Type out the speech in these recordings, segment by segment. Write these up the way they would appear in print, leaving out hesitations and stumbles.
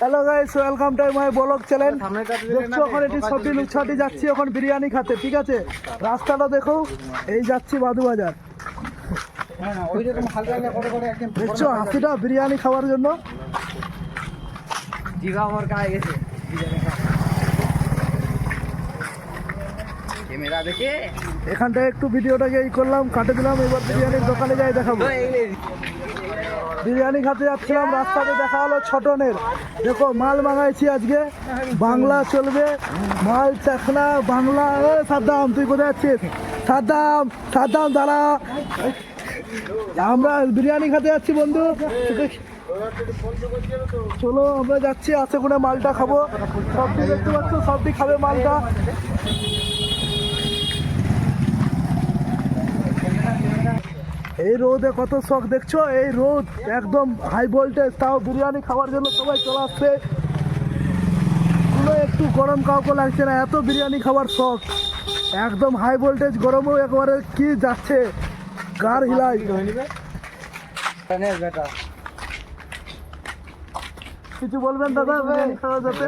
Hello guys, welcome to my blog channel. দেখছো এখন এটি সবটি লুকছাটি যাচ্ছি এখন বিরিয়ানি খেতে, ঠিক আছে? রাস্তাটা দেখো, এই যাচ্ছি বাদু বাজার। দেখছো 80টা বিরিয়ানি খাওয়ার জন্য। এখানটায় একটু ভিডিওটাকে এই করলাম, কাটে দিলাম। এবার বিরিয়ানির দোকানে যাই দেখাবো। বিরিয়ানি খেতে যাচ্ছিলাম, রাস্তাতে দেখা হলো ছোটনের। দেখো মাল মাঙাইছি আজকে, বাংলা চলবে, মাল চাখনা বাংলা। সাদ্দাম, তুই কোথায় যাচ্ছিস? সাদ্দাম, সাদ্দাম দাঁড়া। আমরা বিরিয়ানি খেতে যাচ্ছি বন্ধু, চলো আমরা যাচ্ছি। আশে করে মালটা খাবো, সবটি দেখতে পাচ্ছ, সবটি খাবে মালটা। এই রোদে কত শখ দেখছো, এই রোদ একদম হাই ভোল্টেজ, তাও বিরিয়ানি খাওয়ার জন্য সবাই চলে আসছে। কোনো একটু গরম কাউকে লাগছে না, এত বিরিয়ানি খাওয়ার শখ। একদম হাই ভোল্টেজ, গরমও একবারে কি যাচ্ছে, গার হিলাই। কিছু বলবেন দাদা বিরিয়ানি খাওয়া যাতে?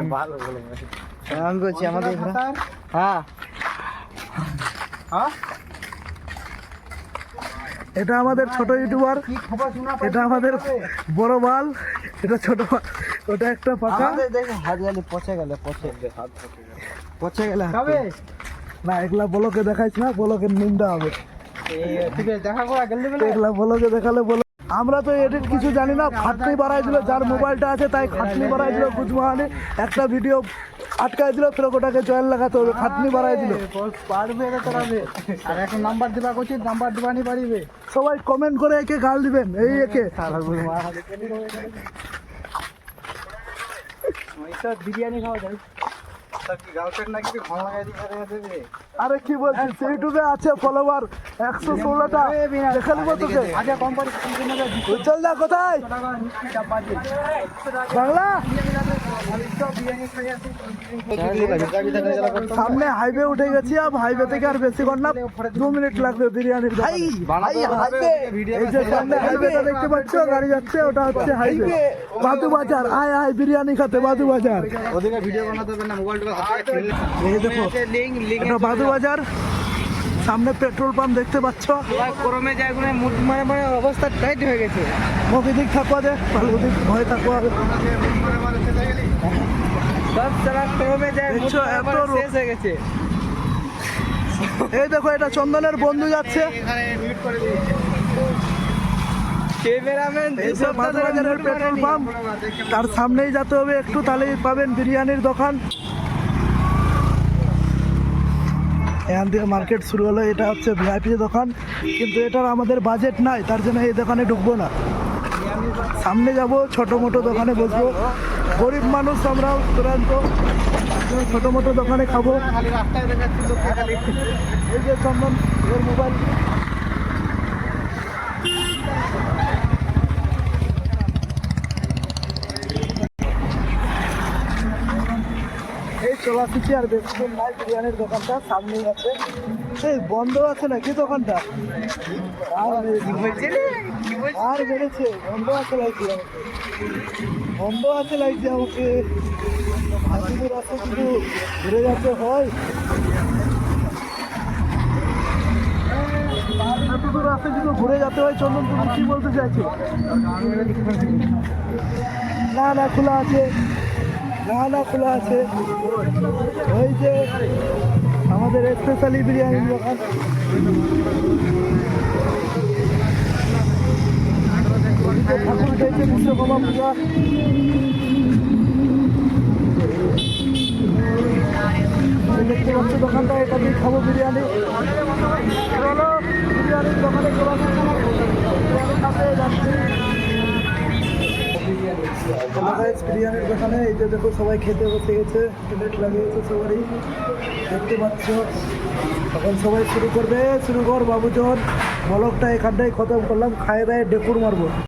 আমি বলছি আমাদের হ্যাঁ হ্যাঁ, এটা আমাদের ছোট ইউটিউবার, এটা আমাদের বড় বাল, এটা ছোট বাল, ওটা একটা পাকা। হারিয়ালি পচে গেলে পচে গেলে না, এগুলা বলকে দেখাইছ না, বলকে নিন্দা হবে। এগুলা বলকে দেখালে বলো। আমরা তো এডিট কিছু জানি না, খাটনি বাড়াই দিল, যার মোবাইলটা আছে তাই খাটনি বাড়াই দিল। বুঝবাহানি একটা ভিডিও আটকাই দিল, ফের ওটাকে জয়েল লাগাতে হবে, খাটনি বাড়াই দিল। আর এখন নাম্বার দিবা করছি, নাম্বার দিবা নি পারিবে। সবাই কমেন্ট করে একে গাল দিবেন, এই একে। বিরিয়ানি খাওয়া যায়। আরে কি বলছিস, ইউটিউবে আছে ফলোয়ার 116টা, দেখে নেবো তোকে। চল না, কোথায় বাংলা? সামনে হাইওয়ে উঠে গেছি, আর হাইওয়ে থেকে আর বেশিক্ষণ না, 2 মিনিট লাগবে বিরিয়ানির দোকানে। এই যে সামনে হাইওয়েটা দেখতে পাচ্ছ, গাড়ি যাচ্ছে, ওটা হচ্ছে হাইওয়ে। বাদু বাজার, আয় আয় বিরিয়ানি খেতে বাদু বাজার। ওদিকে ভিডিও বানাতে হবে না, মোবাইলটা এই দেখো এটা বাদু বাজার, সামনে পেট্রোল পাম্প দেখতে পাচ্ছ। গরমে যায় মানে অবস্থা টাইট হয়ে গেছে। মুখে দিক থাকো দে, ভালো দিক ভয় থাকো। সব জায়গা গরমে যায়, এত শেষ হয়ে গেছে। এই দেখো এটা চন্দনের বন্ধু যাচ্ছে, ক্যামেরাম্যান। এই যে বাদু বাজারের পেট্রোল পাম্প, তার সামনেই যেতে হবে একটু, তাহলেই পাবেন বিরিয়ানির দোকান। এখান থেকে মার্কেট শুরু হলো, এটা হচ্ছে ভিআইপি দোকান, কিন্তু এটার আমাদের বাজেট নাই, তার জন্য এই দোকানে ঢুকবো না। সামনে যাব, ছোটো মোটো দোকানে বসবো, গরিব মানুষ আমরাও, তুরন্ত ছোটো মোটো দোকানে খাবো। এই যে চন্দন ওর মোবাইল, এই চলা শিখি। আর বেশি দিন নাই, বিরিয়ানির দোকানটা সামনেই আছে। এই বন্ধ আছে নাকি দোকানটা? আর বেড়েছে, বন্ধ আছে লাগছে, বন্ধ আছে লাগছে আমাকে। হাসিদুর আছে কিন্তু ঘুরে যাচ্ছে হয়, এতদূর আছে কিন্তু ঘুরে যেতে হয়। চন্দন, তুমি কি বলতে চাইছো? না না, খোলা আছে, না না খোলা আছে। ওই যে আমাদের স্পেশালি বিরিয়ানির দোকান। ঠাকুর চাইছে বিশ্বকর্মা পূজা। দেখতে পাচ্ছি দোকানটা, এটা দিয়ে খাবো বিরিয়ানি। চলো বিরিয়ানির দোকানে চলা বিরিয়ানি খাতে যাচ্ছি। বিরিয়ানির দোকানে এই যে দেখো সবাই খেতে বসে গেছে, প্লেট লাগিয়েছে সবারই, দেখতে পাচ্ছ। তখন সবাই শুরু করবে, শুরু কর বাবুজন। ব্লগটা এখানটাই খতম করলাম, খায় দায় ডেকুর মারবো।